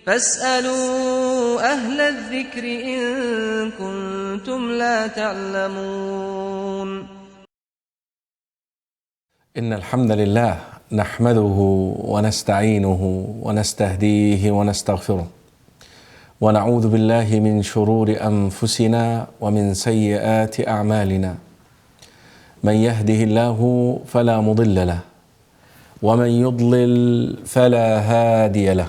فاسألوا أهل الذكر إن كنتم لا تعلمون. إن الحمد لله نحمده ونستعينه ونستهديه ونستغفره ونعوذ بالله من شرور أنفسنا ومن سيئات أعمالنا. من يهده الله فلا مضل له ومن يضلل فلا هادي له،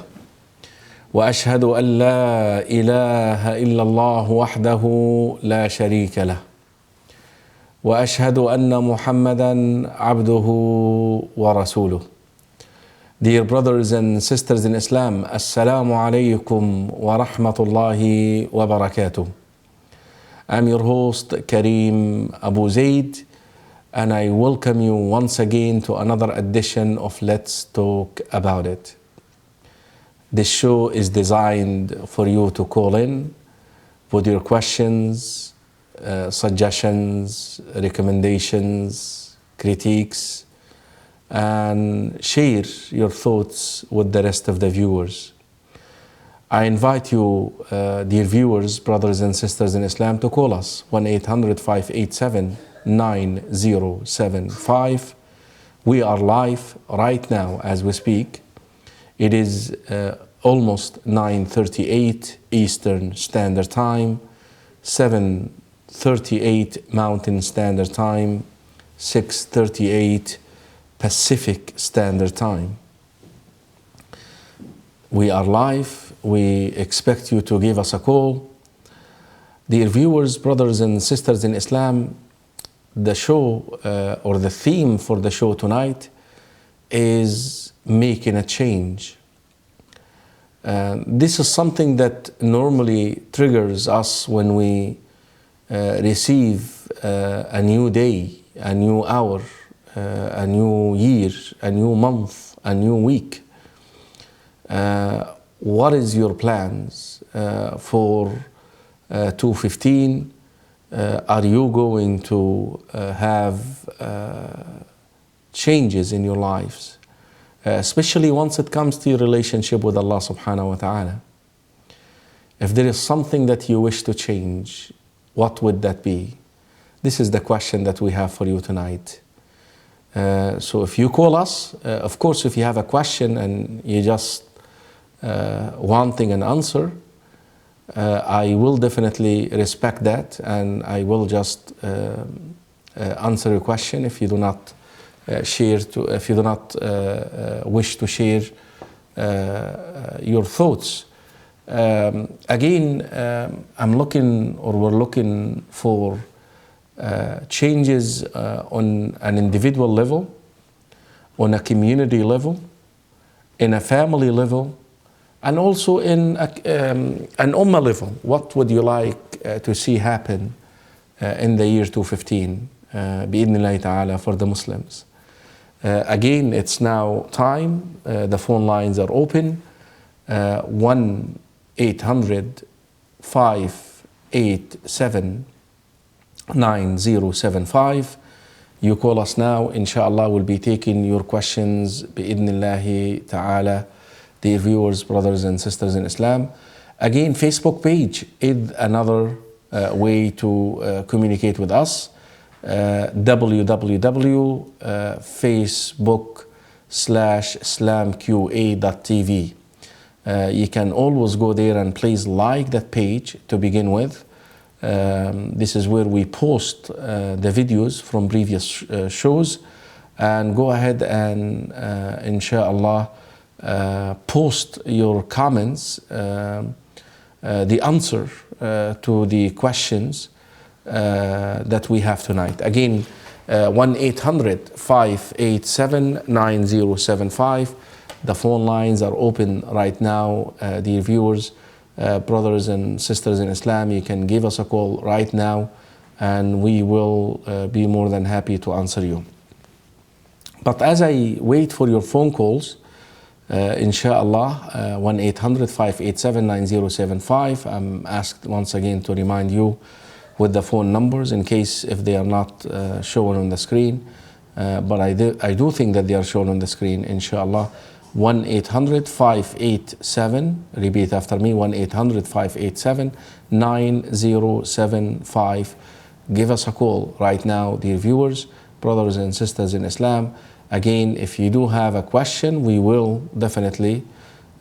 وأشهد أن لا إله إلا الله وحده لا شريك له، وأشهد أن محمدا عبده ورسوله. Dear brothers and sisters in Islam, Assalamu alaikum wa rahmatullahi wa barakatuh. I'm your host Karim AbuZaid, and I welcome you once again to another edition of Let's Talk About It. This show is designed for you to call in with your questions, suggestions, recommendations, critiques, and share your thoughts with the rest of the viewers. I invite you, dear viewers, brothers and sisters in Islam, to call us 1-800-587-9075. We are live right now as we speak. It is almost 9:38 Eastern Standard Time, 7:38 Mountain Standard Time, 6:38 Pacific Standard Time. We are live. We expect you to give us a call. Dear viewers, brothers and sisters in Islam, the show or the theme for the show tonight is making a change. This is something that normally triggers us when we receive a new day, a new hour, a new year, a new month, a new week. What is your plans for 2015? Are you going to have changes in your lives? Especially once it comes to your relationship with Allah subhanahu wa ta'ala. If there is something that you wish to change, what would that be? This is the question that we have for you tonight. So if you call us, of course, if you have a question and you just wanting an answer, I will definitely respect that, and I will just answer your question if you do not wish to share your thoughts. Again, we're looking for changes on an individual level, on a community level, in a family level, and also in an ummah level. What would you like to see happen in the year 2015, bi'idhnillahi ta'ala, for the Muslims? Again, it's now time. The phone lines are open. 1-800-587-9075. You call us now. Inshallah, we'll be taking your questions bi'idhnillahi ta'ala. Dear viewers, brothers and sisters in Islam. Again, Facebook page is another way to communicate with us. www.facebook.com/IslamQA.TV. You can always go there and please like that page to begin with. This is where we post the videos from previous shows, and go ahead and inshallah post your comments, the answer to the questions that we have tonight. Again, 1-800-587-9075. The phone lines are open right now, dear viewers, brothers and sisters in Islam. You can give us a call right now, and we will be more than happy to answer you. But as I wait for your phone calls, inshallah, 1-800-587-9075. I'm asked once again to remind you with the phone numbers in case if they are not shown on the screen. But I do think that they are shown on the screen, inshallah. 1-800-587, repeat after me, 1-800-587-9075. Give us a call right now, dear viewers, brothers and sisters in Islam. Again, if you do have a question, we will definitely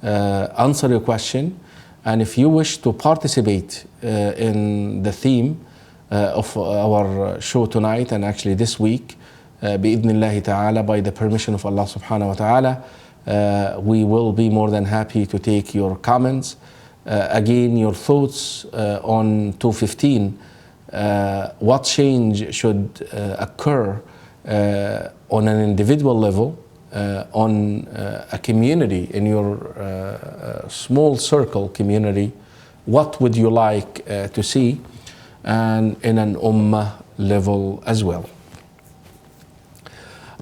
answer your question. And if you wish to participate in the theme of our show tonight, and actually this week, bi'idhnillahi ta'ala, by the permission of Allah subhanahu wa ta'ala, we will be more than happy to take your comments. Again, your thoughts on 215. What change should occur on an individual level, on a community, in your small circle community? What would you like to see? And in an ummah level as well.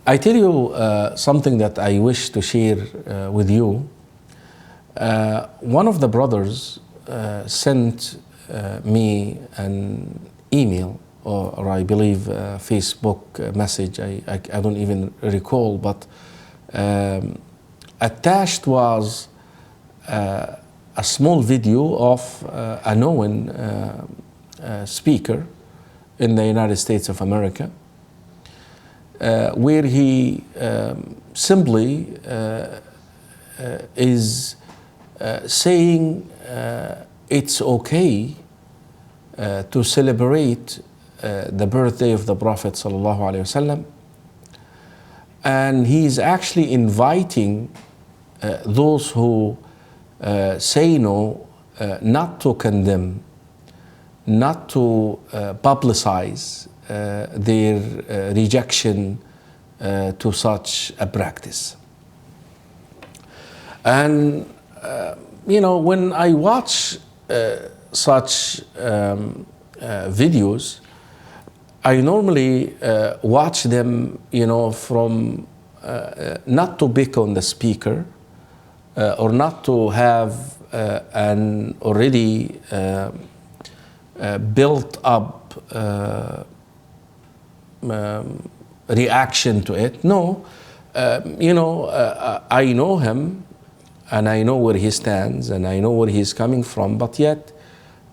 I tell you something that I wish to share with you. One of the brothers sent me an email, or I believe a Facebook message, I don't even recall, but attached was a small video of a known speaker in the United States of America, where he simply is saying it's okay to celebrate the birthday of the Prophet sallallahu alaihi wasallam, and he's actually inviting those who say no not to condemn, not to publicize their rejection to such a practice. And when I watch such videos, I normally watch them, from not to pick on the speaker or not to have an already built up reaction to it. No, I know him, and I know where he stands, and I know where he's coming from, but yet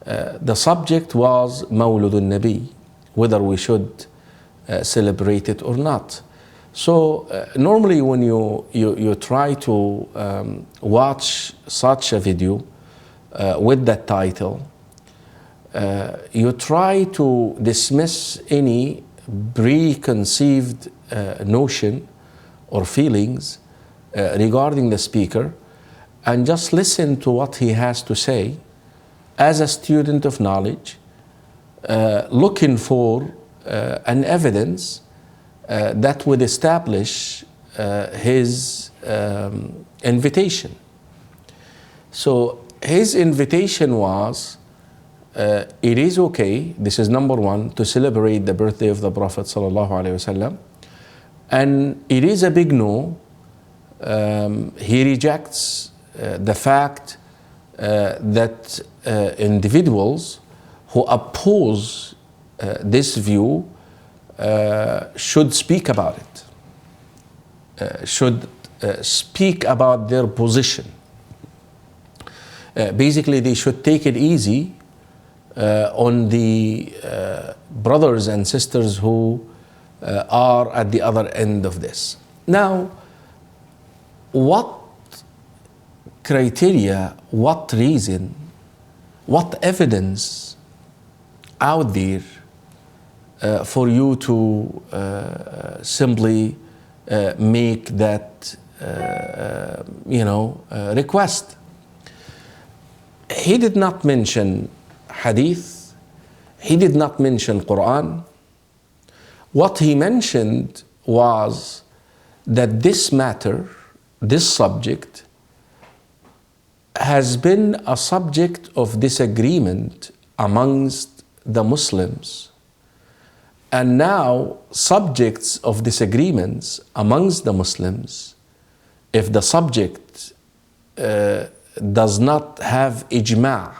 the subject was Mawludun Nabi, whether we should celebrate it or not. So normally when you try to watch such a video with that title, you try to dismiss any preconceived notion or feelings regarding the speaker, and just listen to what he has to say as a student of knowledge, looking for an evidence that would establish his invitation. So his invitation was, it is okay, this is number one, to celebrate the birthday of the Prophet sallallahu alaihi wasallam, and it is a big no. He rejects the fact that individuals who oppose this view should speak about it, should speak about their position. Basically, they should take it easy on the brothers and sisters who are at the other end of this. Now, what criteria, what reason, what evidence out there for you to simply make that request? He did not mention hadith, he did not mention Quran. What he mentioned was that this matter, this subject, has been a subject of disagreement amongst the Muslims. And now, subjects of disagreements amongst the Muslims, if the subject does not have ijma',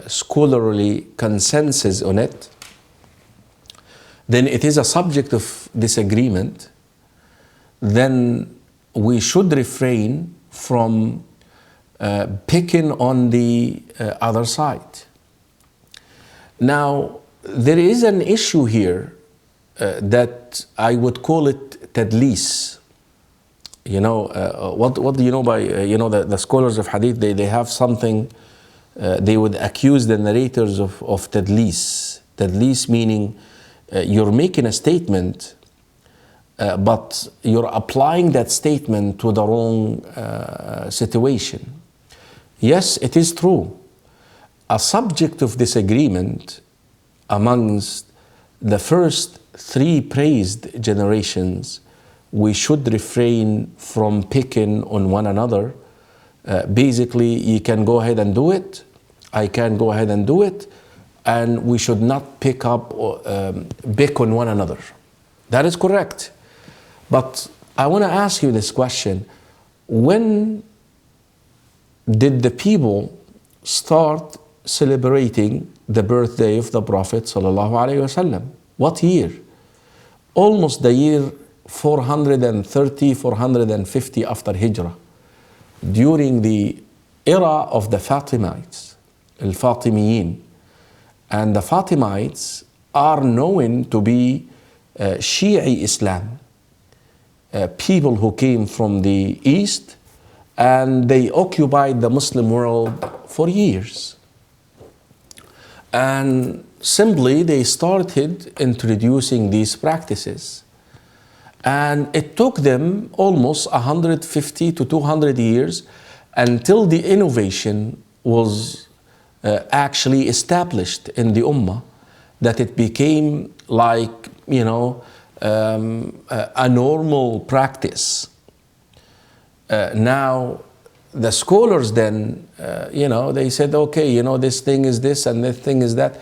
scholarly consensus on it, then it is a subject of disagreement. Then we should refrain from picking on the other side. Now, there is an issue here that I would call it tadlis. What do you know by, the scholars of hadith, they have something, they would accuse the narrators of tadlis. Tadlis meaning you're making a statement, but you're applying that statement to the wrong situation. Yes, it is true. A subject of disagreement amongst the first three praised generations, we should refrain from picking on one another. Basically, you can go ahead and do it, I can go ahead and do it, and we should not pick on one another. That is correct. But I want to ask you this question. When did the people start celebrating the birthday of the Prophet ﷺ? What year? Almost the year 430, 450 after Hijrah, during the era of the Fatimites, Al-Fatimiyin. And the Fatimites are known to be Shi'i Islam, people who came from the East, and they occupied the Muslim world for years. And simply they started introducing these practices. And it took them almost 150 to 200 years until the innovation was actually established in the Ummah, that it became like, a normal practice. Now, the scholars then, they said, okay, this thing is this and this thing is that.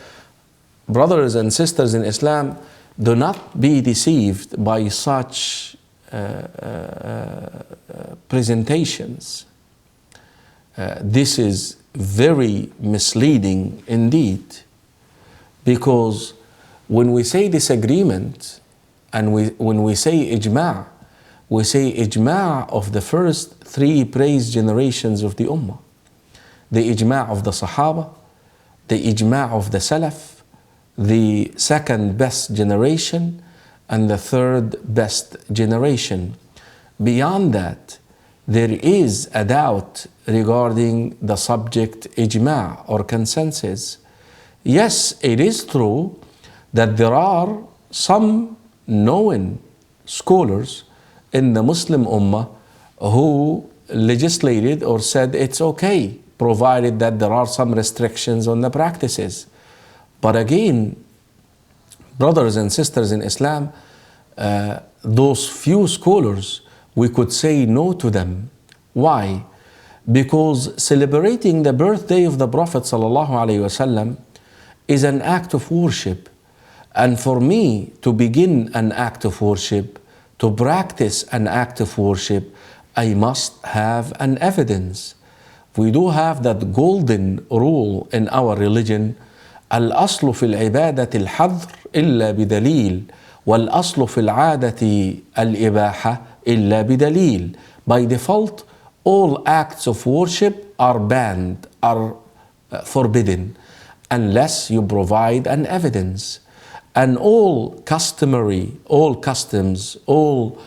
Brothers and sisters in Islam, do not be deceived by such presentations. This is very misleading indeed, because when we say disagreement and when we say ijma', we say ijma' of the first three praised generations of the Ummah. The ijma' of the Sahaba, the ijma' of the Salaf, the second best generation, and the third best generation. Beyond that, there is a doubt regarding the subject ijma' or consensus. Yes, it is true that there are some known scholars in the Muslim Ummah who legislated or said it's okay, provided that there are some restrictions on the practices. But again, brothers and sisters in Islam, those few scholars, we could say no to them. Why? Because celebrating the birthday of the Prophet ﷺ is an act of worship. And for me to begin an act of worship, to practice an act of worship, I must have an evidence. We do have that golden rule in our religion: الأصل في العبادة الحظر إلا بدليل والأصل في العادة الإباحة إلا بدليل. By default, all acts of worship are banned, are forbidden, unless you provide an evidence. And all customs, all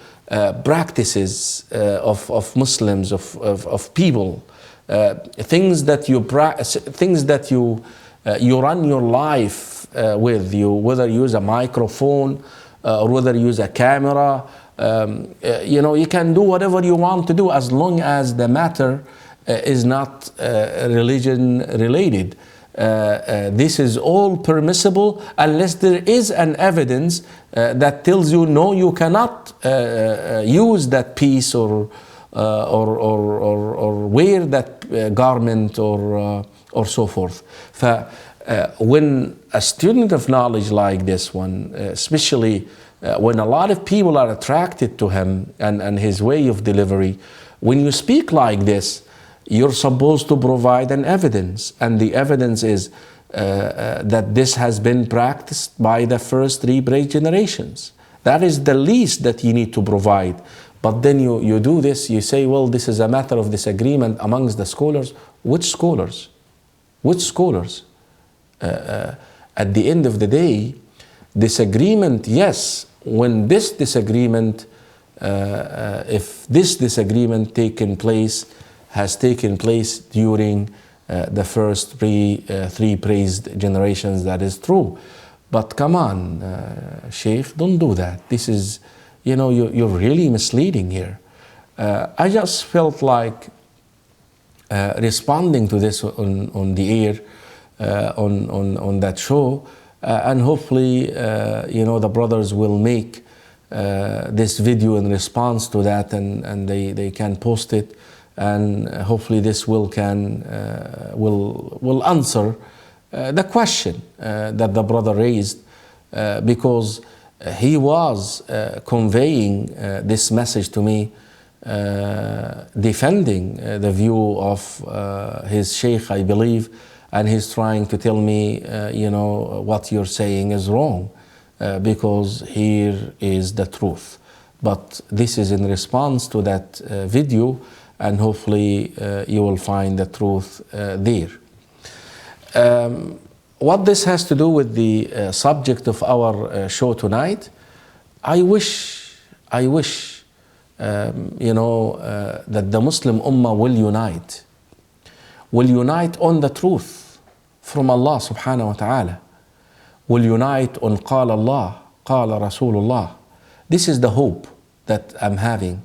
practices of Muslims, of people, things that you run your life with, whether you use a microphone or whether you use a camera, you can do whatever you want to do as long as the matter is not religion related. This is all permissible unless there is an evidence that tells you no, you cannot use that piece or wear that garment or so forth. When a student of knowledge like this one, especially when a lot of people are attracted to him and his way of delivery, when you speak like this, you're supposed to provide an evidence, and the evidence is that this has been practiced by the first three great generations. That is the least that you need to provide. But then you do this, you say, well, this is a matter of disagreement amongst the scholars. Which scholars? Which scholars? At the end of the day, disagreement, yes, when this disagreement, if this disagreement has taken place during the first three praised generations, that is true. But come on, Sheikh, don't do that. This is, you're really misleading here. I just felt like responding to this on the air, on that show, and hopefully, the brothers will make this video in response to that, and they can post it, and hopefully this will answer the question that the brother raised, because he was conveying this message to me, defending the view of his sheikh, I believe, and he's trying to tell me, what you're saying is wrong, because here is the truth. But this is in response to that video, and hopefully you will find the truth there. What this has to do with the subject of our show tonight, I wish that the Muslim Ummah will unite on the truth from Allah subhanahu wa ta'ala, will unite on Qala Allah, Qala Rasulullah. This is the hope that I'm having,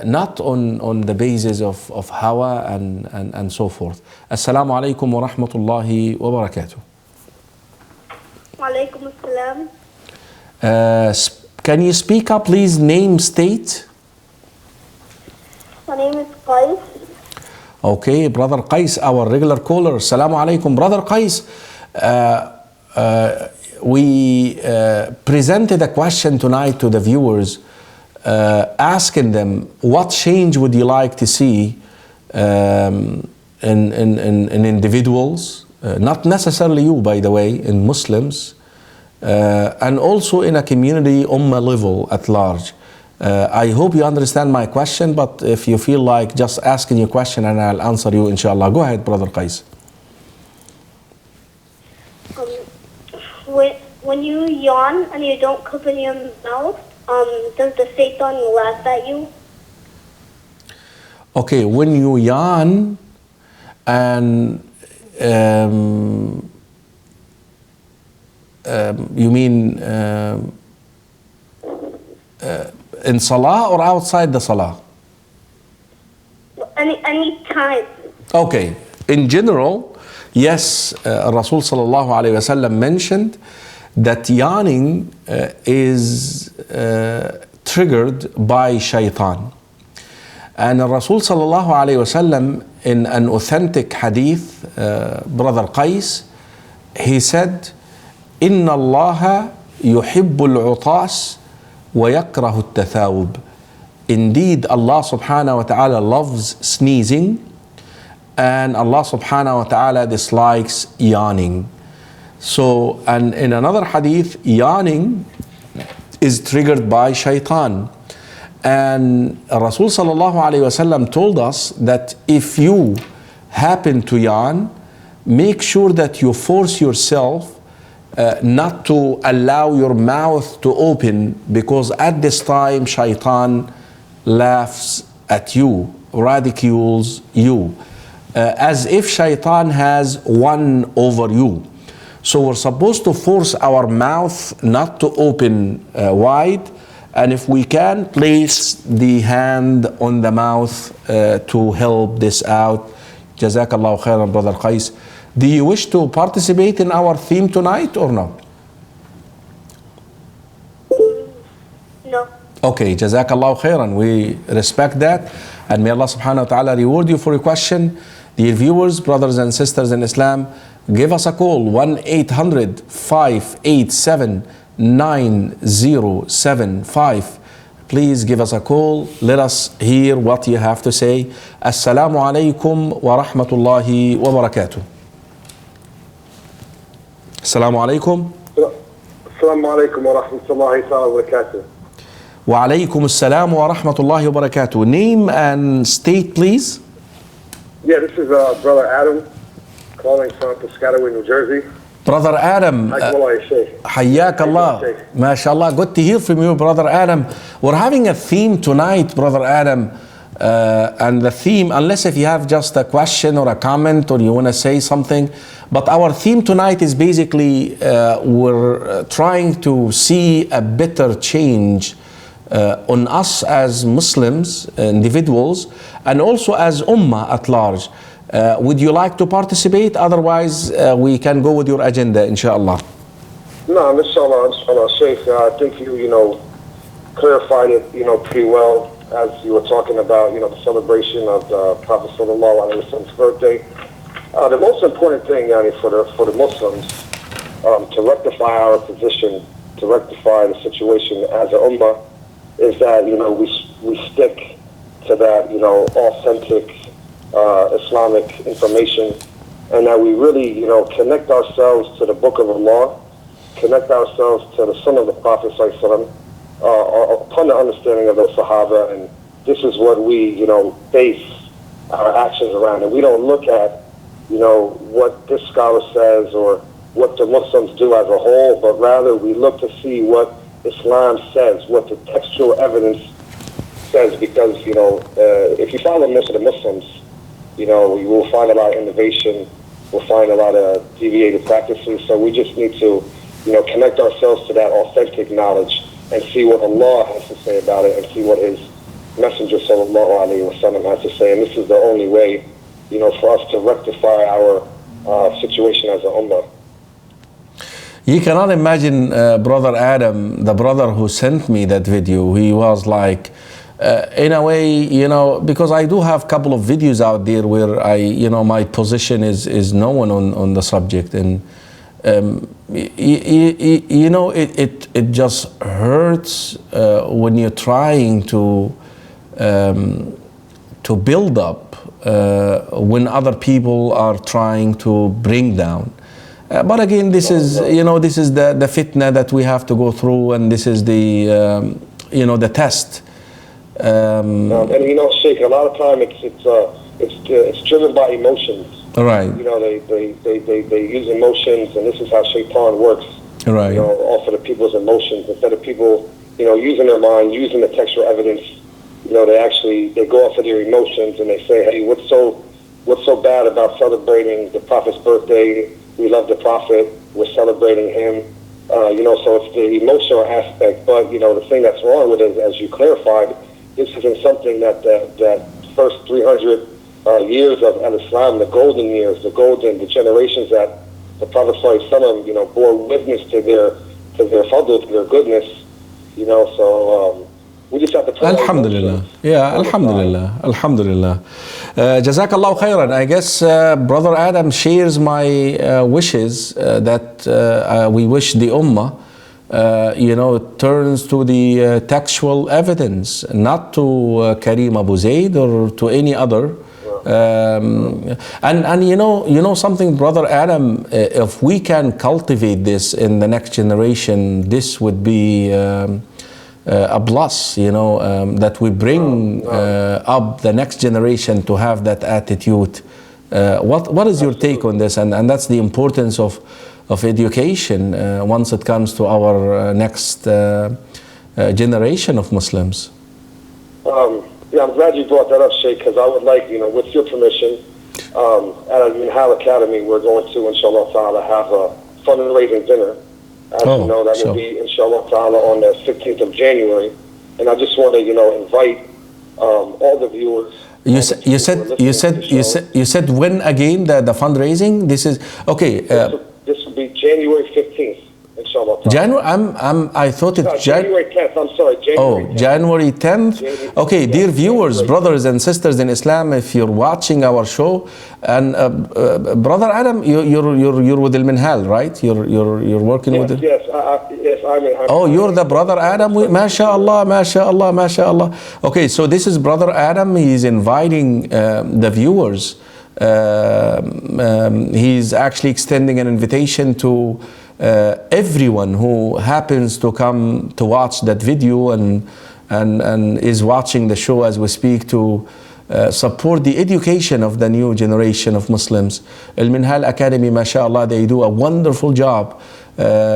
not on the basis of hawa and so forth. Assalamu alaikum wa rahmatullahi wa barakatuh. Wa alaikum assalam. Can you speak up, please? Name, state. My name is Qais. Okay, Brother Qais, our regular caller. Assalamu alaikum. Brother Qais, we presented a question tonight to the viewers, asking them, what change would you like to see in individuals, not necessarily you, by the way, in Muslims, and also in a community ummah level at large. I hope you understand my question, but if you feel like just asking your question and I'll answer you, inshallah. Go ahead, Brother Qais. When you yawn and you don't cover your mouth, does the shaitan laugh at you? Okay, when you yawn and you mean in salah or outside the salah? Any time. Okay, in general, yes, Rasul sallallahu alayhi wa sallam mentioned that yawning is triggered by shaitan. And Rasul sallallahu alayhi wa sallam, in an authentic hadith, Brother Qais, he said, إِنَّ اللَّهَ يُحِبُّ الْعُطَاسِ وَيَكْرَهُ التَّثَاوُبِ. Indeed, Allah subhanahu wa ta'ala loves sneezing, and Allah subhanahu wa ta'ala dislikes yawning. So, and in another hadith, yawning is triggered by shaitan. And Rasul sallallahu alayhi wa sallam told us that if you happen to yawn, make sure that you force yourself not to allow your mouth to open, because at this time shaitan laughs at you, ridicules you, as if shaitan has won over you. So we're supposed to force our mouth not to open wide, and if we can, place the hand on the mouth to help this out. Jazakallahu khairan, Brother Qais. Do you wish to participate in our theme tonight or no? No. Okay, Jazakallahu khairan. We respect that, and may Allah subhanahu wa ta'ala reward you for your question. Dear viewers, brothers and sisters in Islam, give us a call, 1-800-587-9075. Please give us a call. Let us hear what you have to say. Assalamu alaikum wa rahmatullahi wa barakatuh. Assalamu alaikum. Assalamu alaikum wa rahmatullahi wa barakatuh. وعليكم السلام ورحمة الله وبركاته. Name and state, please. Yeah, this is Brother Adam calling from Piscataway, New Jersey. Brother Adam, حياك الله. ما شاء Allah. Good to hear from you, Brother Adam. We're having a theme tonight, Brother Adam. And the theme, unless if you have just a question or a comment or you want to say something, but our theme tonight is basically we're trying to see a better change on us as Muslims, individuals, and also as Ummah at large. Would you like to participate? Otherwise, we can go with your agenda, inshallah. No, inshallah, Sheikh, I think you clarified it, pretty well as you were talking about, the celebration of the Prophet Sallallahu Alaihi Wasallam's birthday. The most important thing, for the Muslims, to rectify our position, to rectify the situation as an Ummah, is that, we stick to that, authentic Islamic information, and that we really, connect ourselves to the Book of Allah, connect ourselves to the Sunnah of the Prophet ﷺ, upon the understanding of the Sahaba, and this is what we, base our actions around. And we don't look at, what this scholar says or what the Muslims do as a whole, but rather we look to see what Islam says, what the textual evidence says, because, if you follow most of the Muslims, you will find a lot of innovation, we'll find a lot of deviated practices, so we just need to, connect ourselves to that authentic knowledge and see what Allah has to say about it and see what His Messenger Sallallahu Alaihi Wasallam has to say, and this is the only way, for us to rectify our situation as an Ummah. You cannot imagine, Brother Adam, the brother who sent me that video, he was like, in a way, because I do have a couple of videos out there where my position is known on the subject, and it just hurts when you're trying to build up when other people are trying to bring down. But again, this is the fitna that we have to go through, and this is the the test. And Sheikh, a lot of time it's driven by emotions. Right. They use emotions, and this is how Shaitan works. Right. Off of the people's emotions, instead of people using their mind, using the textual evidence. They go off of their emotions and they say, hey, what's so bad about celebrating the Prophet's birthday? We love the Prophet. We're celebrating him. So it's the emotional aspect. But the thing that's wrong with it, as you clarified, this isn't something that first 300 years of Al-Islam, the golden years, the generations that the Prophet ﷺ, bore witness to their fadl, to their goodness. So we just have to pray. Alhamdulillah. Yeah, Alhamdulillah. Alhamdulillah. Jazakallah khairan. I guess Brother Adam shares my wishes that we wish the Ummah turns to the textual evidence, not to Karim AbuZaid or to any other. And something, Brother Adam, if we can cultivate this in the next generation, this would be a plus, that we bring up the next generation to have that attitude. What is your take on this? And that's the importance of education once it comes to our next generation of Muslims. Yeah, I'm glad you brought that up, Sheikh, because I would like, with your permission, at Al Academy, we're going to, inshallah ta'ala, have a fundraising dinner. As you know, that will be, inshallah ta'ala, on the 15th of January. And I just want to, invite all the viewers. You said when again the fundraising? This is okay. This will be January 15th, inshallah ta'ala. January. I thought it's January 10th. I'm sorry, January 10th. January 10th. Okay, dear viewers, brothers and sisters in Islam, if you're watching our show, and Brother Adam, you're with Al Minhal, right? You're working with it. Yes, I'm you're the Brother Adam. MashaAllah, MashaAllah, MashaAllah. Okay, so this is Brother Adam. He's inviting the viewers. He's actually extending an invitation to everyone who happens to come to watch that video and and is watching the show as we speak to support the education of the new generation of Muslims. Al-Minhal Academy, mashallah, they do a wonderful job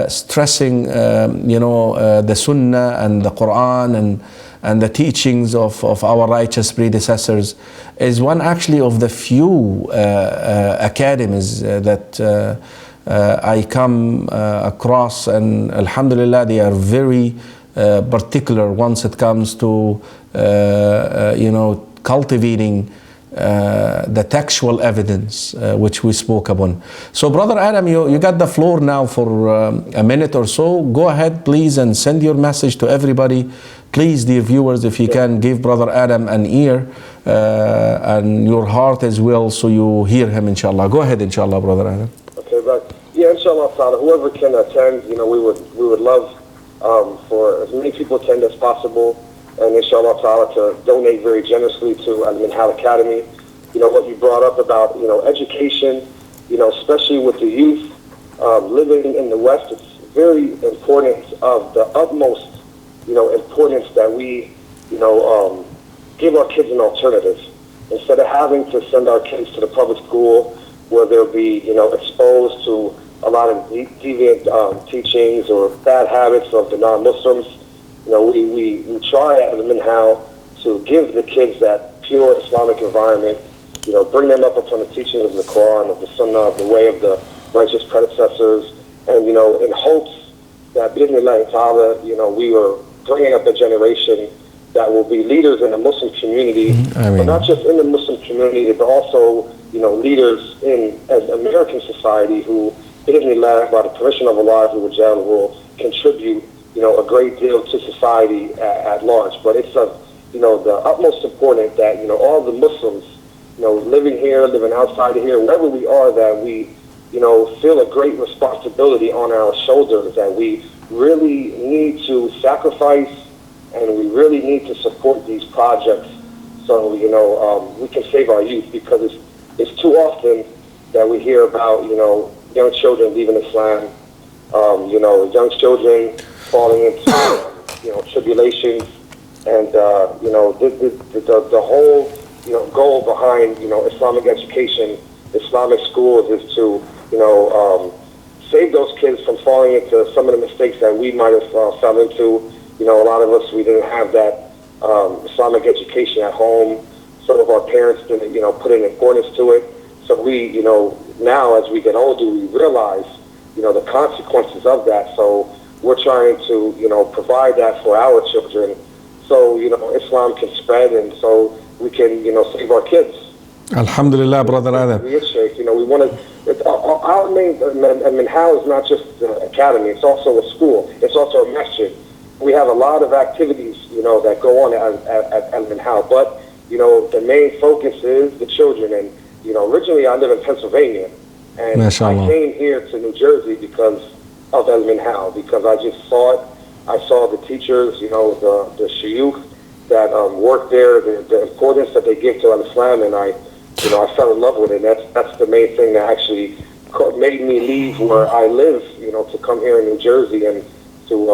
stressing the Sunnah and the Quran and the teachings of our righteous predecessors. Is one actually of the few academies that I come across, and alhamdulillah they are very particular once it comes to cultivating the textual evidence which we spoke upon. So Brother Adam, you got the floor now for a minute or so. Go ahead please and send your message to everybody. Please, dear viewers, if you can give Brother Adam an ear and your heart as well, so you hear him, inshallah. Go ahead, inshallah, Brother Adam. Okay, but yeah, inshallah ta'ala, whoever can attend, we would love for as many people attend as possible, and inshallah ta'ala to donate very generously to Al-Minhal Academy. What you brought up about, education, especially with the youth living in the West, it's very important, of the utmost, importance that we, give our kids an alternative. Instead of having to send our kids to the public school where they'll be, exposed to a lot of deviant teachings or bad habits of the non-Muslims, we try at Al-Minhal to give the kids that pure Islamic environment, bring them up upon the teachings of the Quran, of the Sunnah, of the way of the righteous predecessors, and, in hopes that, bi'idhnillahi ta'ala, we were bringing up a generation that will be leaders in the Muslim community, but not just in the Muslim community, but also, leaders in American society who, bi'idhnillah, by the permission of Allah, will contribute, a great deal to society at large. But it's the utmost important that, all the Muslims, living here, living outside of here, wherever we are, that we, feel a great responsibility on our shoulders, that we really need to sacrifice and we really need to support these projects so, we can save our youth, because it's too often that we hear about, young children leaving Islam, young children falling into, tribulations, and, the whole, goal behind, Islamic education, Islamic schools is to, save those kids from falling into some of the mistakes that we might have fell into. A lot of us, we didn't have that Islamic education at home. Some of our parents didn't, put an importance to it. So we, now as we get older, we realize, the consequences of that. So we're trying to, provide that for our children, so, Islam can spread, and so we can, save our kids. Alhamdulillah, Brother Adam. We want to, our main, Minhal is not just an academy, it's also a school, it's also a masjid. We have a lot of activities, that go on at Minhal, but, the main focus is the children. And, originally I live in Pennsylvania, and Mashallah. I came here to New Jersey because of Al-Minhal, because I just saw it. I saw the teachers, the shuyukh that work there, the importance that they give to Al-Islam, and I fell in love with it. That's the main thing that actually made me leave where I live, to come here in New Jersey and to,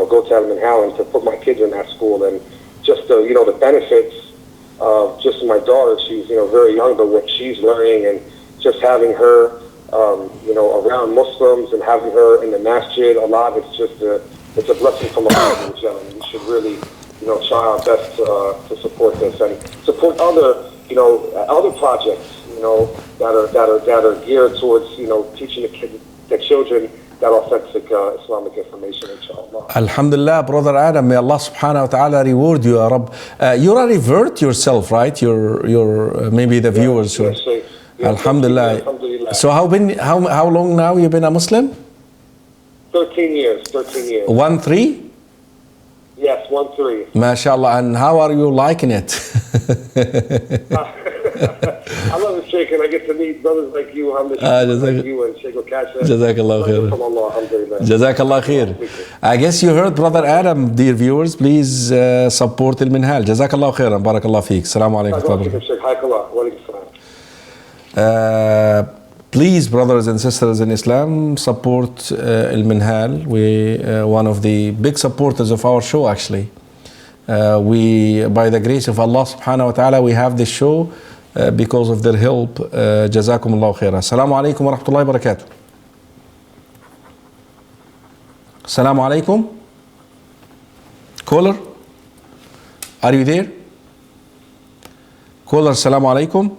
go to Al-Minhal and to put my kids in that school. And just the, the benefits of just my daughter, she's, very young, but what she's learning, and just having her, around Muslims and having her in the masjid a lot, it's a blessing from Allah. We should really, try our best to support this and support other, other projects, that are geared towards, teaching the children that authentic Islamic information, inshallah. Alhamdulillah, Brother Adam, may Allah subhanahu wa ta'ala reward you, Ya Rabb. You're a revert yourself, right? You're maybe the viewers. Yes, Alhamdulillah. Alhamdulillah. So how long now you've been a Muslim? 13 years. 1-3? Yes, 1-3. MashaAllah. And how are you liking it? I love it, Sheikh, and I get to meet brothers like you, like you and Sheikh Al-Kasha. Jazakallah khair. Jazakallah khair. I guess you heard Brother Adam, dear viewers. Please support Al-Minhal. Jazakallah khairan. Barakallah feek. Assalamu alaikum. Please, brothers and sisters in Islam, support Al-Minhal. We one of the big supporters of our show, actually. We, by the grace of Allah subhanahu wa ta'ala, we have this show because of their help. جزاكم الله خيرا. السلام عليكم ورحمة الله وبركاته. السلام عليكم. Caller, are you there? Caller, السلام عليكم.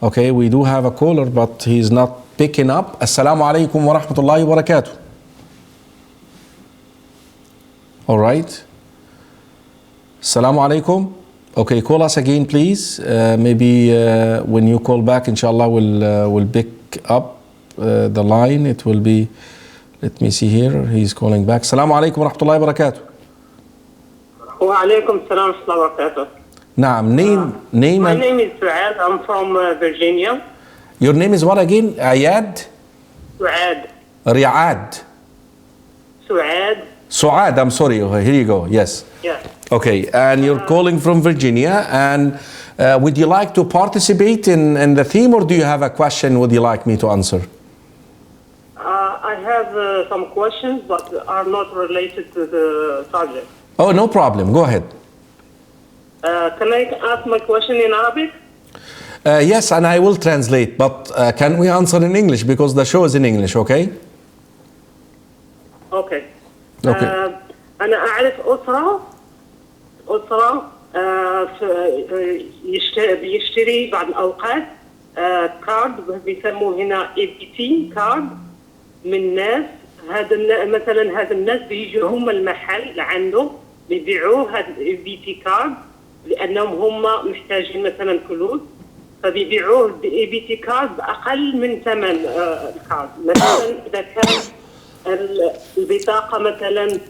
Okay, we do have a caller, but he's not picking up. السلام عليكم ورحمة الله وبركاته. All right. السلام عليكم. Okay, call us again, please. Maybe when you call back, inshallah, we'll pick up the line. It will be. Let me see here. He's calling back. السلام عليكم ورحمة الله وبركاته. وعليكم السلام ورحمة الله وبركاته. نعم. Name. My name is Suad. I'm from Virginia. Your name is what again? Ayad? Suad. Riyad. Suad. I'm sorry. Okay, here you go. Yes. Yeah. Okay. And you're calling from Virginia. And would you like to participate in the theme, or do you have a question would you like me to answer? I have some questions, but are not related to the subject. Oh, no problem. Go ahead. Can I ask my question in Arabic? Yes, and I will translate, but can we answer in English because the show is in English, okay? Okay. Okay. أنا أعرف أسرة بيشتري بعض الأوقات كارد بيسموه هنا EBT كارد من ناس. مثلا هذا الناس بيجوا هم المحل لعنده بيبيعوه هذا EBT كارد لأنهم هم محتاجين مثلا فلوس، فبيبيعوه EBT كارد بأقل من ثمن الكارد. مثلا إذا كان البطاقة مثلا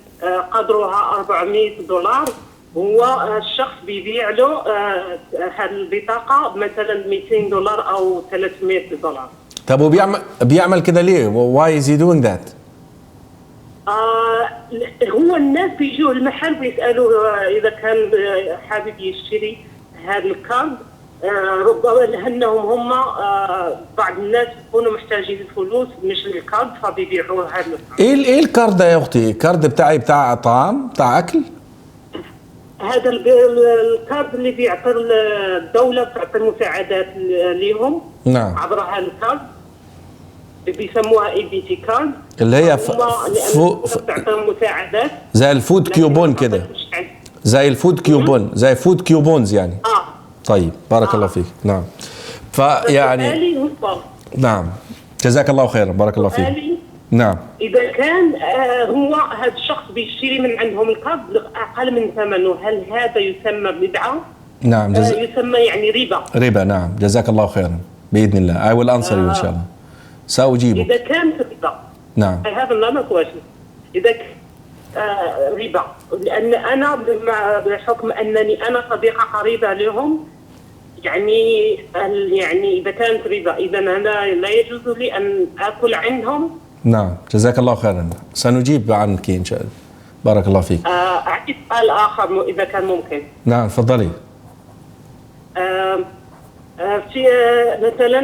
قدرها $400، هو الشخص بيبيع له هذه البطاقة مثلا $200 أو $300. طب وبيعمل كده ليه؟ Why is he doing that? هو الناس بيجوا المحل بيسألوا إذا كان حابب يشتري هذا الكارد. ربما لأنهم هم بعض الناس يكونوا محتاجين الفلوس مش الكارد، فبيبيعوا هذا الكارد. إيه الكارد ده يا أختي؟ الكارد بتاعي بتاع طعام، بتاع أكل؟ هذا الكارد اللي بيعطي الدولة، بتعطي المساعدات ليهم. نعم. عبر هذا الكارد بيسموها EBT كارد، اللي هي بتعطي مساعدات زي الفود كيوبون كده، زي الفود كيوبونز يعني. طيب بارك الله فيك. نعم. فيعني نعم، جزاك الله خيرا، بارك الله فيك. نعم. إذا كان هو هذا الشخص بيشتري من عندهم الكارد أقل من ثمنه، هل هذا يسمى بدعة؟ نعم. يسمى يعني ربا. نعم. جزاك الله خيرا بإذن الله. I will answer you إن شاء الله. سأجيبك. إذا كان ربا. نعم. I have another question. إذا ربا، لأن أنا بحكم أنني أنا صديقة قريبة لهم، يعني إذا كانت ربا إذا أنا لا يجوز لي أن آكل عندهم. نعم. جزاك الله خيرا، سنجيب عنك إن شاء الله. بارك الله فيك. أعطي سؤال آخر إذا كان ممكن. نعم تفضلي. في مثلا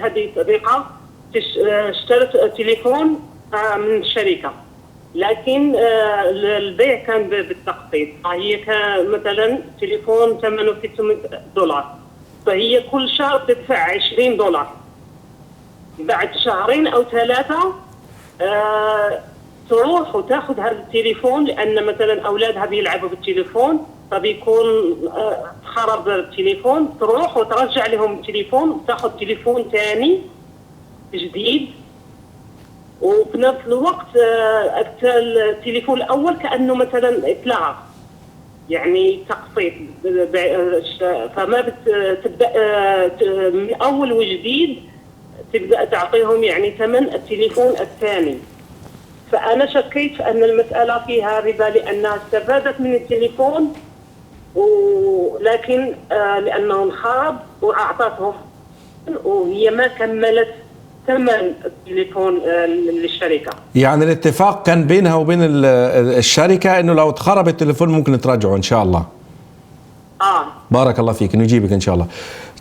هذه صديقة اشترت تليفون من شركة، لكن البيع كان بالتقسيط. هي كان مثلا تليفون ثمنه $600، فهي كل شهر تدفع $20. بعد شهرين أو 3 تروح وتاخذ هذا التليفون، لأن مثلا أولادها بيلعبوا بالتليفون فبيكون خرب التليفون. تروح وترجع لهم التليفون وتاخذ تليفون ثاني جديد، وفي نفس الوقت التليفون الأول كأنه مثلا اتلغى، يعني تقسيط. فما بتبدأ من أول وجديد، تبدأ تعطيهم يعني ثمن التليفون الثاني. فأنا شكيت في أن المسألة فيها ربا، لأنها استفادت من التليفون، ولكن لأنه انخرب وأعطتهم وهي ما كملت ثمن التليفون للشركة. يعني الاتفاق كان بينها وبين الشركة إنه لو اتخرب التليفون ممكن تراجعه إن شاء الله. بارك الله فيك، نجيبك إن شاء الله.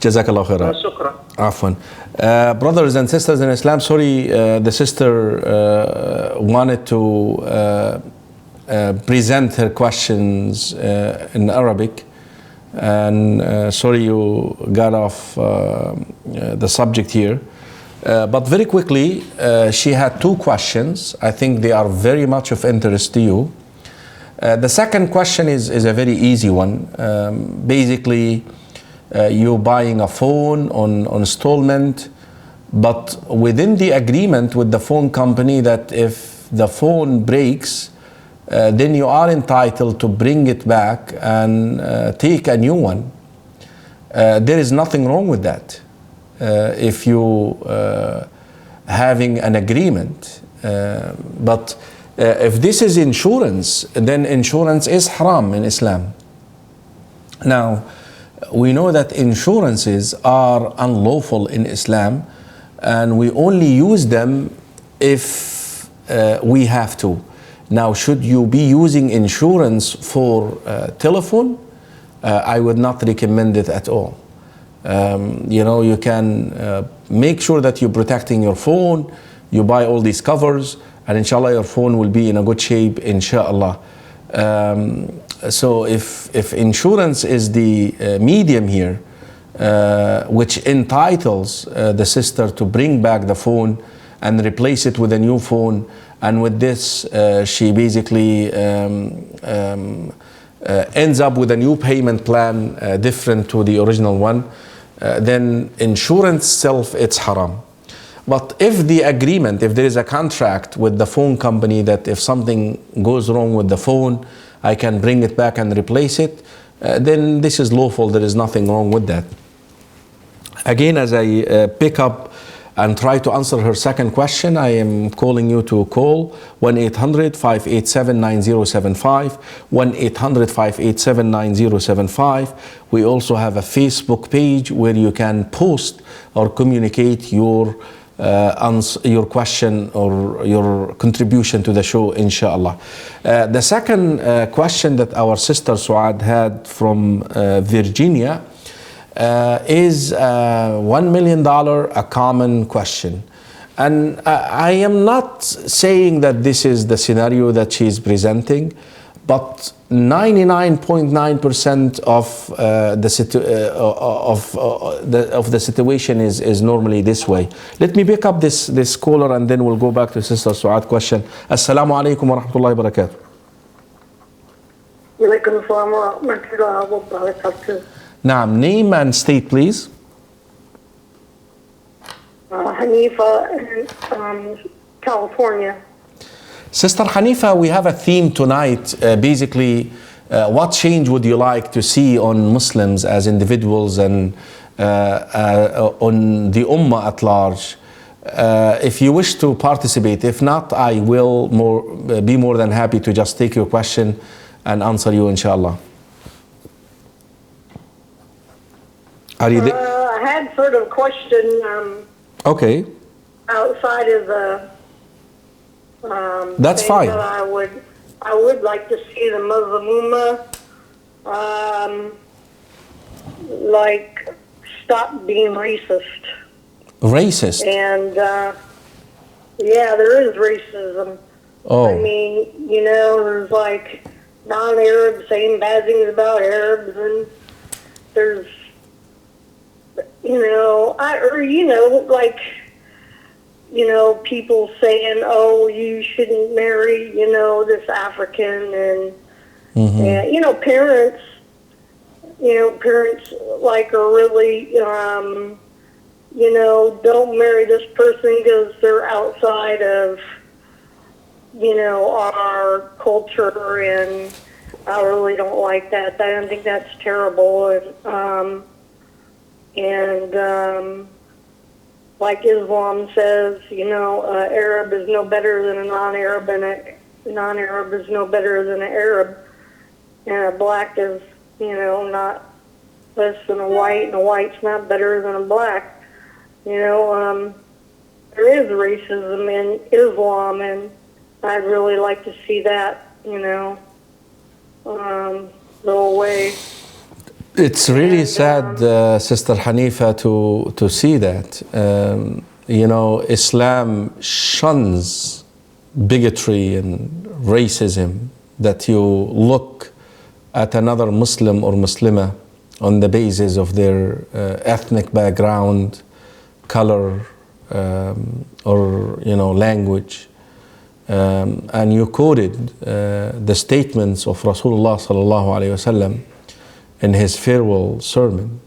جزاك الله خيرا. شكرا. عفوا. Brothers and sisters in Islam, sorry, the sister wanted to present her questions in Arabic. And sorry you got off the subject here. But very quickly, she had two questions. I think they are very much of interest to you. The second question is a very easy one. Basically, you're buying a phone on installment, but within the agreement with the phone company that if the phone breaks, then you are entitled to bring it back and take a new one. There is nothing wrong with that. If you having an agreement, but if this is insurance, then insurance is haram in Islam. Now, we know that insurances are unlawful in Islam, and we only use them if we have to. Now, should you be using insurance for telephone? I would not recommend it at all. You can make sure that you're protecting your phone, you buy all these covers, and inshallah your phone will be in a good shape, inshallah. So if insurance is the medium here, which entitles the sister to bring back the phone and replace it with a new phone, and with this she basically ends up with a new payment plan different to the original one, then insurance itself, it's haram. But if the agreement, if there is a contract with the phone company that if something goes wrong with the phone, I can bring it back and replace it, then this is lawful. There is nothing wrong with that. Again, as I pick up and try to answer her second question, I am calling you to call 1-800-587-9075, 1-800-587-9075. We also have a Facebook page where you can post or communicate your question or your contribution to the show, inshallah. The second question that our sister Suad had from Virginia is $1 million, a common question. And I am not saying that this is the scenario that she is presenting, but 99.9% of the situation is normally this way. Let me pick up this caller and then we'll go back to Sister Suad question. Assalamu alaikum wa rahmatullahi wa barakatuh. Walaikum assalam wa rahmatullahi wa barakatuh. Naam, name and state please. Hanifa, California. Sister Hanifa, we have a theme tonight. Basically, what change would you like to see on Muslims as individuals and on the Ummah at large? If you wish to participate, if not, I will be more than happy to just take your question and answer you, inshallah. Are you I had sort of a question. Okay. Outside of the. That's fine. That I would like to see the Muslim Ummah like stop being racist. Racist? And yeah, there is racism. Oh. I mean, there's like non-Arabs saying bad things about Arabs, and there's people saying, "Oh, you shouldn't marry, this African," and parents, like are really, don't marry this person because they're outside of, our culture, and I really don't like that. I don't think that's terrible, like Islam says, Arab is no better than a non-Arab, and a non-Arab is no better than an Arab, and a black is, not less than a white, and a white's not better than a black. There is racism in Islam, and I'd really like to see that, go away. It's really sad, Sister Hanifa, to see that. Islam shuns bigotry and racism, that you look at another Muslim or Muslima on the basis of their ethnic background, color, or language, and you quoted the statements of Rasulullah sallallahu alaihi wasallam in his farewell sermon.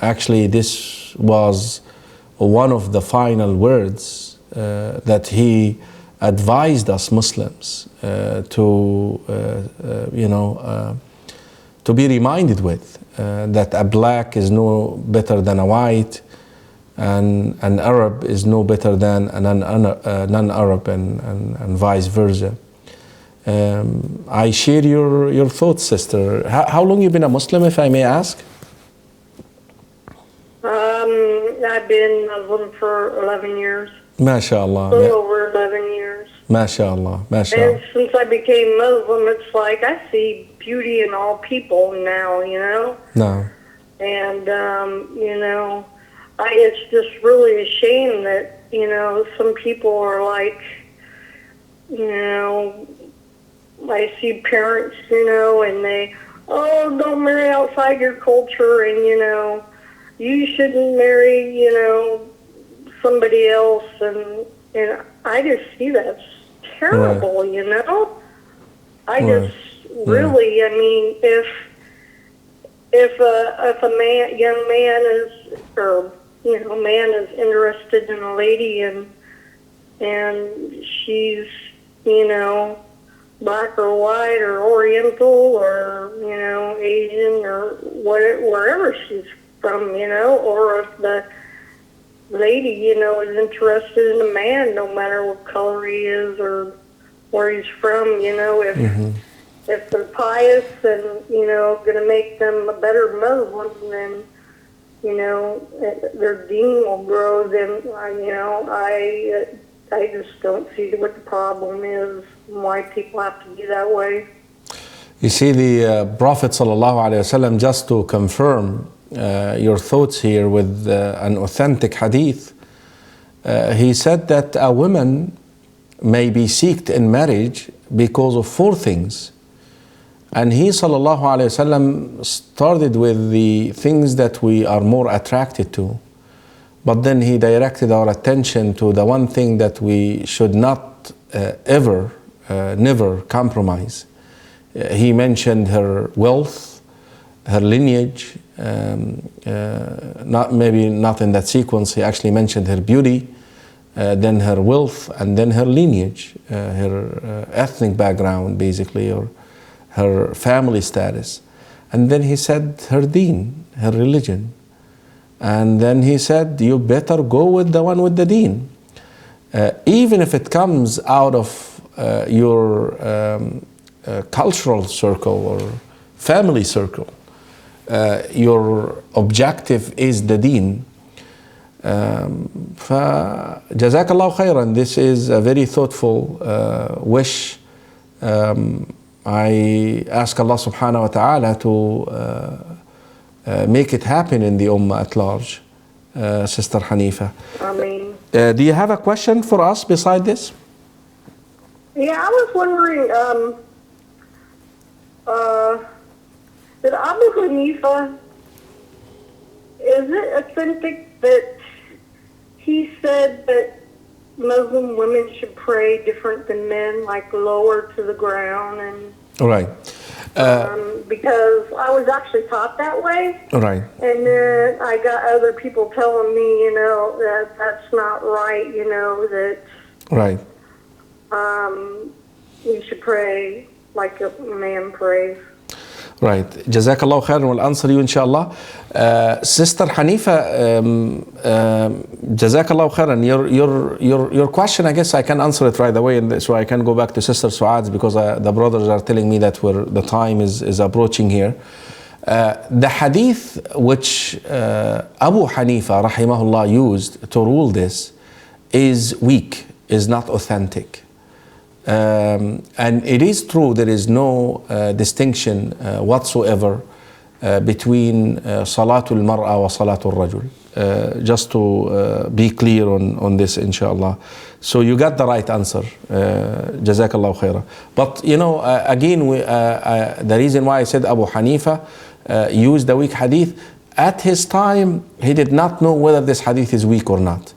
Actually, this was one of the final words that he advised us Muslims to be reminded with, that a black is no better than a white, and an Arab is no better than a non-Arab, and vice versa. I share your thoughts, sister. How long you been a Muslim, if I may ask? I've been Muslim for 11 years. MashaAllah. A little over 11 years. MashaAllah. And since I became Muslim, it's like I see beauty in all people now, No. And, it's just really a shame that, some people are like, I see parents, and they, don't marry outside your culture, and, you shouldn't marry, somebody else, and I just see that's terrible, I just really, I mean, if a young man is, or man is interested in a lady, and she's, black or white or Oriental or Asian or wherever she's from, or if the lady, is interested in a man, no matter what color he is or where he's from, if they're pious and, going to make them a better Muslim, then, their deen will grow, then, I just don't see what the problem is and why people have to be that way. You see, the Prophet ﷺ, just to confirm your thoughts here with an authentic hadith, he said that a woman may be sought in marriage because of 4 things. And he ﷺ started with the things that we are more attracted to. But then he directed our attention to the one thing that we should not never compromise. He mentioned her wealth, her lineage, not in that sequence. He actually mentioned her beauty, then her wealth, and then her lineage, her ethnic background, basically, or her family status. And then he said her deen, her religion. And then he said, you better go with the one with the deen. Even if it comes out of your cultural circle or family circle, your objective is the deen. Jazakallah khairan. This is a very thoughtful wish. I ask Allah subhanahu wa ta'ala to make it happen in the ummah at large, Sister Hanifa. Ameen. Do you have a question for us beside this? Yeah, I was wondering, that Abu Hanifa, is it authentic that he said that Muslim women should pray different than men, like lower to the ground? And Right. Because I was actually taught that way. Right. And then I got other people telling me, that that's not right, that Right. you should pray like a man prays. Right. Jazakallah khairan. We'll answer you, inshallah. Sister Hanifa, Jazakallah khairan. Your question, I guess I can answer it right away, and so I can go back to Sister Suad's, because the brothers are telling me that the time is approaching here. The hadith which Abu Hanifa rahimahullah used to rule this is weak, is not authentic. And it is true, there is no distinction whatsoever between Salatul Mar'a wa Salatul Rajul. just to be clear on this, inshallah. So you got the right answer. Jazakallahu khairah. But you know, again, the reason why I said Abu Hanifa used the weak hadith, at his time, he did not know whether this hadith is weak or not.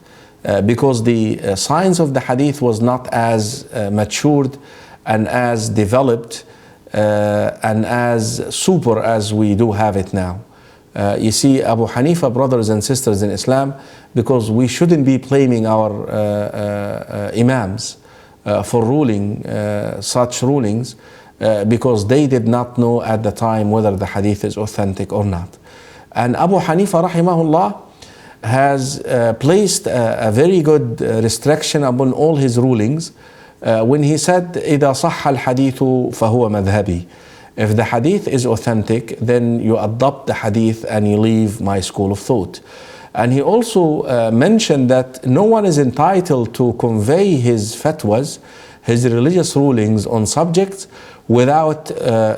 Because the science of the hadith was not as matured and as developed and as super as we do have it now. You see, Abu Hanifa, brothers and sisters in Islam, because we shouldn't be blaming our imams for ruling such rulings because they did not know at the time whether the hadith is authentic or not. And Abu Hanifa rahimahullah has placed a very good restriction upon all his rulings when he said إذا صح الحديث فهو مذهبي. If the hadith is authentic, then you adopt the hadith and you leave my school of thought. And he also mentioned that no one is entitled to convey his fatwas, his religious rulings on subjects without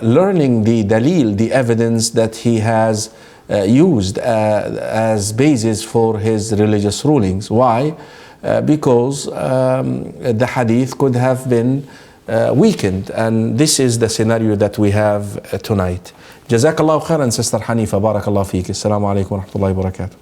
learning the dalil, the evidence that he has used as basis for his religious rulings. Why? Because the hadith could have been weakened, and this is the scenario that we have tonight. Jazakallahu khairan, Sister Hanifa. Barakallahu feek. Assalamu alaikum wa rahmatullahi wa barakatuh.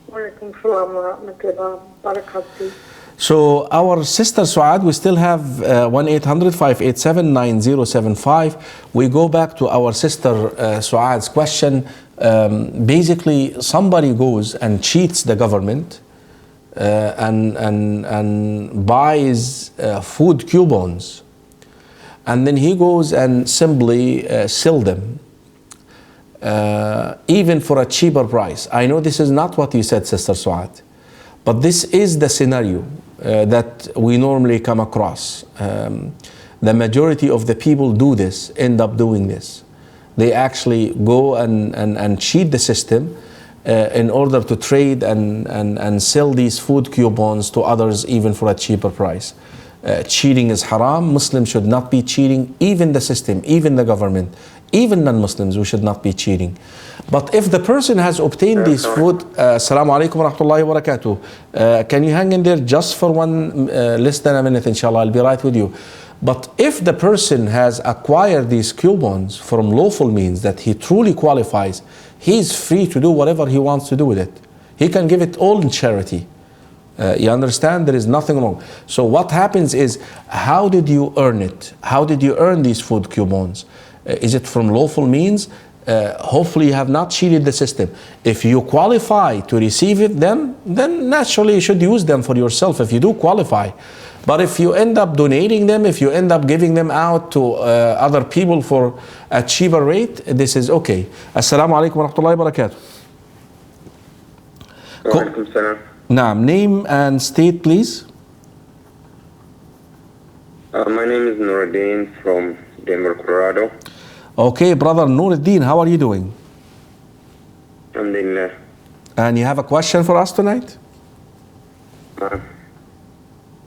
Wa alaikum assalam wa rahmatullahi wa barakatuh. So our sister Suad, we still have 1-800-587-9075. We go back to our sister Suad's question. Basically, somebody goes and cheats the government and buys food coupons, and then he goes and simply sell them even for a cheaper price. I know this is not what you said, Sister Suad, but this is the scenario that we normally come across. The majority of the people do this, end up doing this. They actually go and cheat the system in order to trade and sell these food coupons to others even for a cheaper price. Cheating is haram. Muslims should not be cheating, even the system, even the government, even non-Muslims, we should not be cheating. But if the person has obtained these food, Assalamu alaikum wa rahmatullahi wa barakatuh. Can you hang in there just for less than a minute, inshallah, I'll be right with you. But if the person has acquired these coupons from lawful means that he truly qualifies, he's free to do whatever he wants to do with it. He can give it all in charity. You understand? There is nothing wrong. So what happens is, how did you earn it? How did you earn these food coupons? Is it from lawful means? Hopefully you have not cheated the system. If you qualify to receive it, then naturally you should use them for yourself if you do qualify. But if you end up donating them, if you end up giving them out to other people for a cheaper rate, this is okay. Assalamu alaikum wa rahmatullahi wa barakatuh. Wa alaikum salam. Naam, name and state, please. My name is Nuruddin from Denver, Colorado. Okay, brother Nuruddin, how are you doing? Alhamdulillah. And you have a question for us tonight?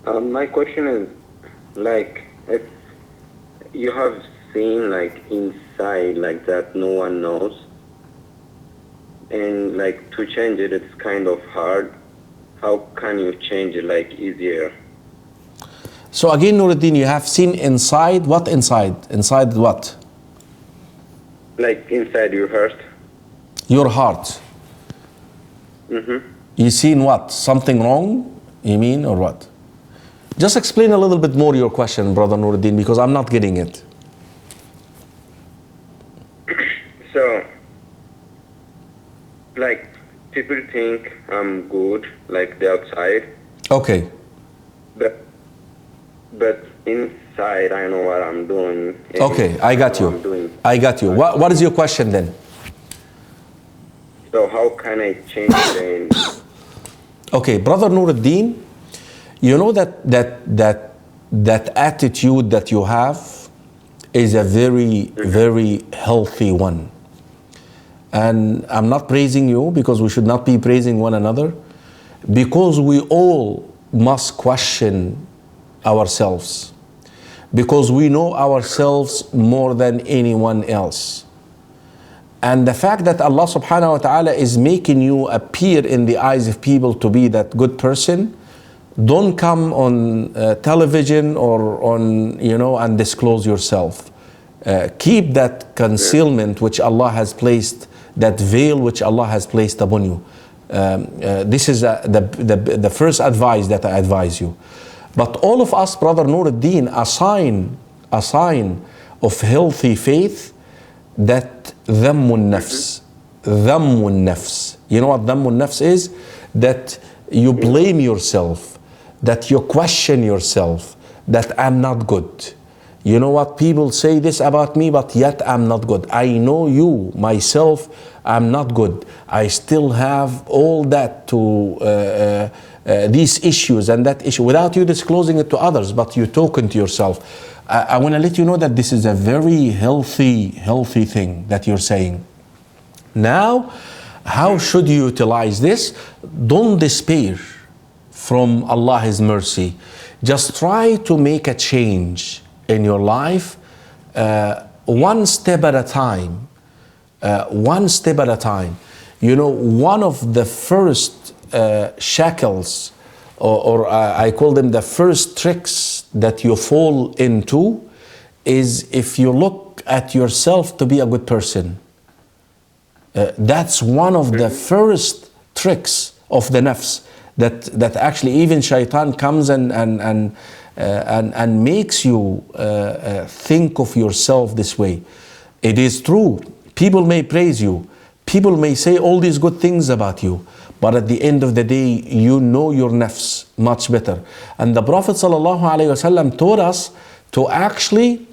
My question is, like, if you have seen, like, inside, like, that no one knows, and, like, to change it, it's kind of hard. How can you change it, like, easier? So again, Nuruddin, you have seen inside, what inside? Inside what? Like, inside your heart. Your heart. Mm-hmm. You seen what? Something wrong, you mean, or what? Just explain a little bit more your question, brother Nuruddin, because I'm not getting it. So, like, people think I'm good, like the outside. Okay. But inside, I know what I'm doing. Okay, I got you. I got you. What is your question then? So how can I change the... Okay, brother Nuruddin, you know that attitude that you have is a very, very healthy one. And I'm not praising you because we should not be praising one another, because we all must question ourselves, because we know ourselves more than anyone else. And the fact that Allah subhanahu wa ta'ala is making you appear in the eyes of people to be that good person, don't come on television or on, and disclose yourself. Keep that concealment which Allah has placed, that veil which Allah has placed upon you. This is the first advice that I advise you. But all of us, Brother Nuruddin, a sign of healthy faith, that dhammun nafs. Dhammun nafs. You know what dhammun nafs is? That you blame yourself, that you question yourself, that I'm not good. You know what, people say this about me, but yet I'm not good. I know you, myself, I'm not good. I still have all that to these issues and that issue without you disclosing it to others, but you talking to yourself. I want to let you know that this is a very healthy thing that you're saying. Now, how should you utilize this? Don't despair from Allah's mercy. Just try to make a change in your life, one step at a time. One step at a time. One of the first shackles, or I call them the first tricks that you fall into, is if you look at yourself to be a good person. That's one of the first tricks of the nafs, that actually even shaitan comes and makes you think of yourself this way. It is true, people may praise you, people may say all these good things about you, but at the end of the day, you know your nafs much better. And the Prophet ﷺ taught us to actually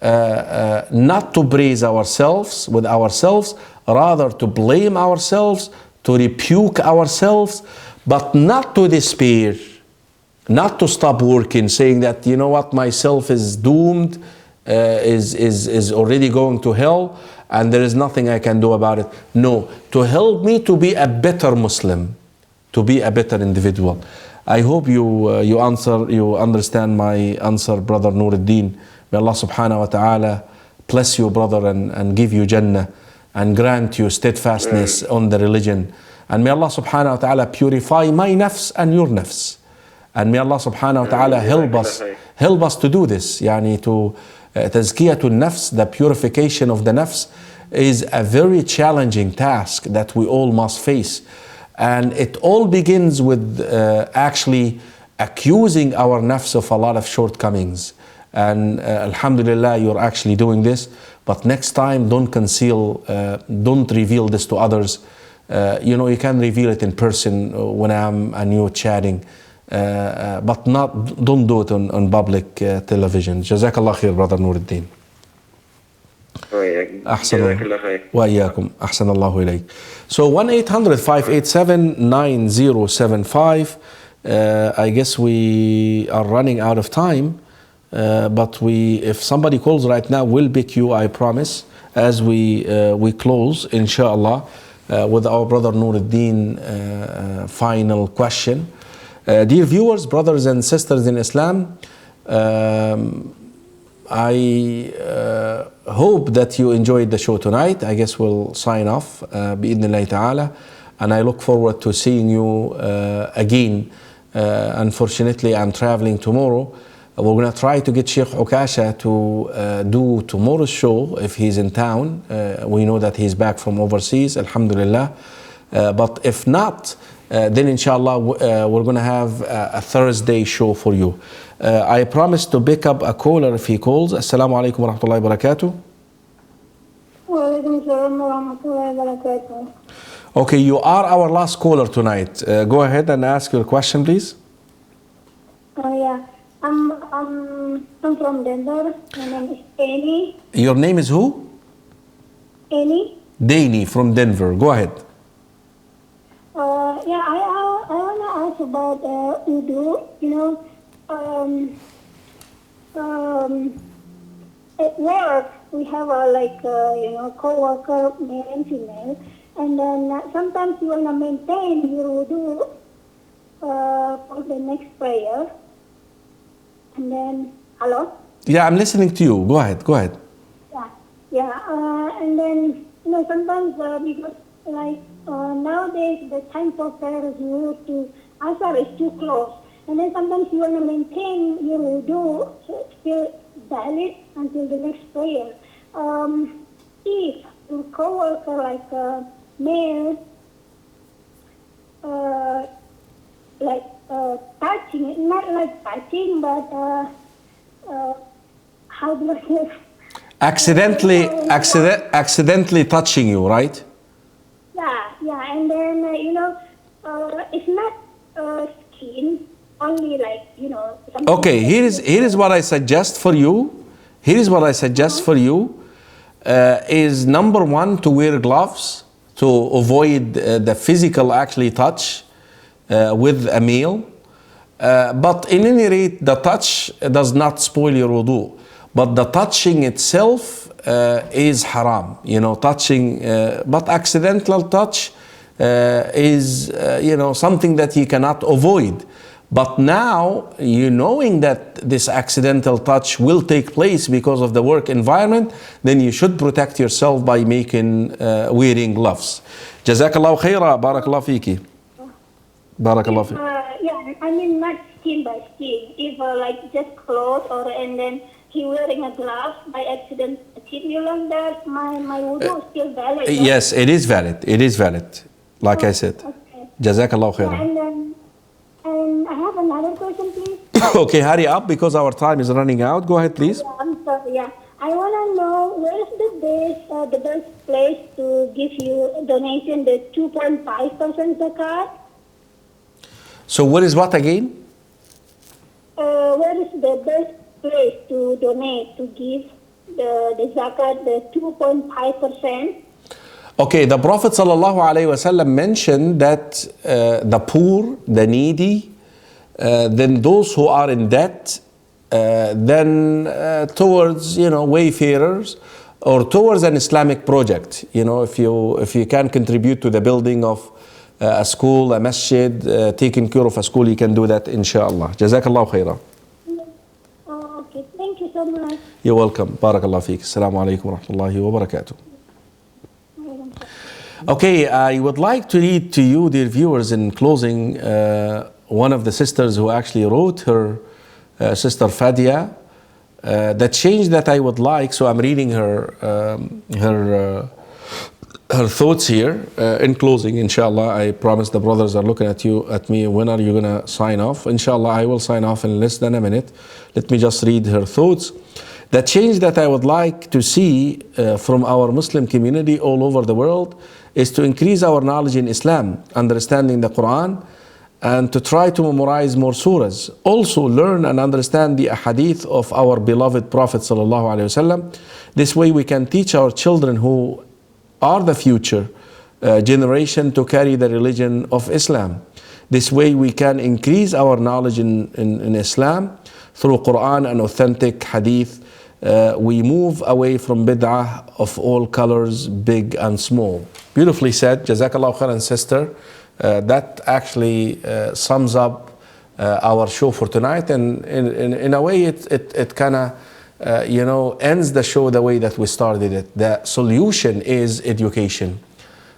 not to praise ourselves with ourselves, rather to blame ourselves, to rebuke ourselves, but not to despair, not to stop working, saying that, you know what, myself is doomed, is already going to hell, and there is nothing I can do about it. No, to help me to be a better Muslim, to be a better individual. I hope you understand my answer, Brother Nuruddin. May Allah subhanahu wa ta'ala bless you, brother, and give you Jannah, and grant you steadfastness on the religion. And may Allah subhanahu wa ta'ala purify my nafs and your nafs. And may Allah subhanahu wa ta'ala help us to do this. Yani to tazkiyatun nafs, the purification of the nafs, is a very challenging task that we all must face. And it all begins with actually accusing our nafs of a lot of shortcomings. And alhamdulillah, you're actually doing this. But next time, don't conceal, don't reveal this to others. You can reveal it in person when I'm and you chatting. But don't do it on public television. Jazakallah khair, Brother Nuruddin. أحسن وإياكم أحسن الله إليك. So 1-800-587-9075. I guess we are running out of time, but if somebody calls right now, we'll pick you, I promise, as we close, inshallah, with our Brother Nuruddin final question. Dear viewers, brothers and sisters in Islam, I hope that you enjoyed the show tonight. I guess we'll sign off, bi'idhnillahi ta'ala, and I look forward to seeing you again. Unfortunately, I'm traveling tomorrow. We're going to try to get Sheikh Okasha to do tomorrow's show if he's in town. We know that he's back from overseas, alhamdulillah. But if not, then inshallah we're going to have a Thursday show for you. I promise to pick up a caller if he calls. Assalamu alaikum wa rahmatullahi wa barakatuh. Wa alaikum salam wa rahmatullahi wa barakatuh. Okay, you are our last caller tonight. Go ahead and ask your question, please. Yeah. I'm from Denver. My name is Annie. Your name is who? Annie. Danny from Denver. Go ahead. Yeah, I want to ask about wudu. At work we have a co-worker, male and female, and then sometimes you want to maintain your wudu for the next prayer. And then, hello? Yeah, I'm listening to you. Go ahead. Yeah. And then, sometimes because like nowadays the time for prayer is moved to Asar is too close. And then sometimes you want to maintain your wudu, so it's still valid until the next prayer. If your co-worker, like male, touching, not like touching, but how do I say? Accidentally touching you, right? Yeah, and then it's not skin, only like Okay, here is what I suggest for you. Is number one, to wear gloves to avoid the physical actually touch with a male. But in any rate, the touch does not spoil your wudu. But the touching itself is haram. Touching, but accidental touch is something that you cannot avoid. But now, knowing that this accidental touch will take place because of the work environment, then you should protect yourself by wearing gloves. Jazakallahu khaira, barakallahu fiki. Barakallahu fiki. Yeah, I mean not skin by skin. If like just clothes and then he wearing a glove by accident, that my wudu is still valid. Yes, it is valid. It is valid. Like I said. Okay. Jazakallahu khaira. Yeah, and I have another question, please. Okay, hurry up because our time is running out. Go ahead, please. Yeah, I'm sorry. Yeah, I want to know where is the best place to give you a donation, the 2.5% zakat? So what is what again? Where is the best place to donate, to give the zakat, the 2.5%? Okay, the Prophet ﷺ mentioned that the poor, the needy, then those who are in debt, then towards wayfarers, or towards an Islamic project. If you can contribute to the building of a school, a masjid, taking care of a school, you can do that, inshallah. Jazakallahu khaira. Okay, thank you so much. You're welcome. Barakallahu feek. Assalamu alaikum wa rahmatullahi wa barakatuh. Okay, I would like to read to you, dear viewers, in closing, one of the sisters who actually wrote her, Sister Fadia, the change that I would like. So I'm reading her thoughts here in closing. Inshallah, I promise the brothers are looking at me. When are you gonna sign off? Inshallah, I will sign off in less than a minute. Let me just read her thoughts. The change that I would like to see from our Muslim community all over the world is to increase our knowledge in Islam, understanding the Quran, and to try to memorize more surahs. Also learn and understand the ahadith of our beloved Prophet ﷺ. This way we can teach our children, who are the future generation, to carry the religion of Islam. This way we can increase our knowledge in Islam through Quran and authentic hadith. We move away from bid'ah of all colors, big and small. Beautifully said. Jazakallah khairan, sister. That actually sums up our show for tonight, and in a way it kind of ends the show the way that we started it. The solution is education.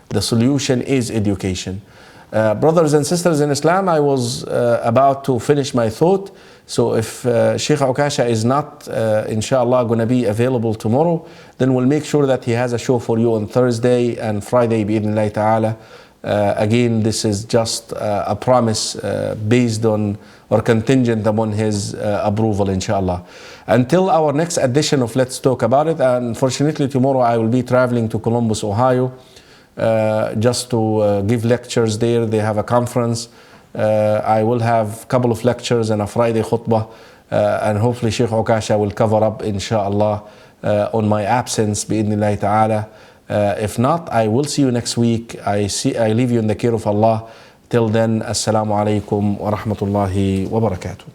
The solution is education. Brothers and sisters in Islam, I was about to finish my thought. So if Sheikh Ukasha is not, inshallah, going to be available tomorrow, then we'll make sure that he has a show for you on Thursday and Friday, bi'idhnillahi ta'ala. Again, this is just a promise based on or contingent upon his approval, inshallah. Until our next edition of Let's Talk About It, unfortunately tomorrow I will be traveling to Columbus, Ohio, just to give lectures there. They have a conference. I will have a couple of lectures and a Friday khutbah, and hopefully Sheikh Ukasha will cover up, inshallah, on my absence, bi'idhnillahi ta'ala. If not, I will see you next week. I leave you in the care of Allah. Till then, assalamu alaikum wa rahmatullahi wa barakatuh.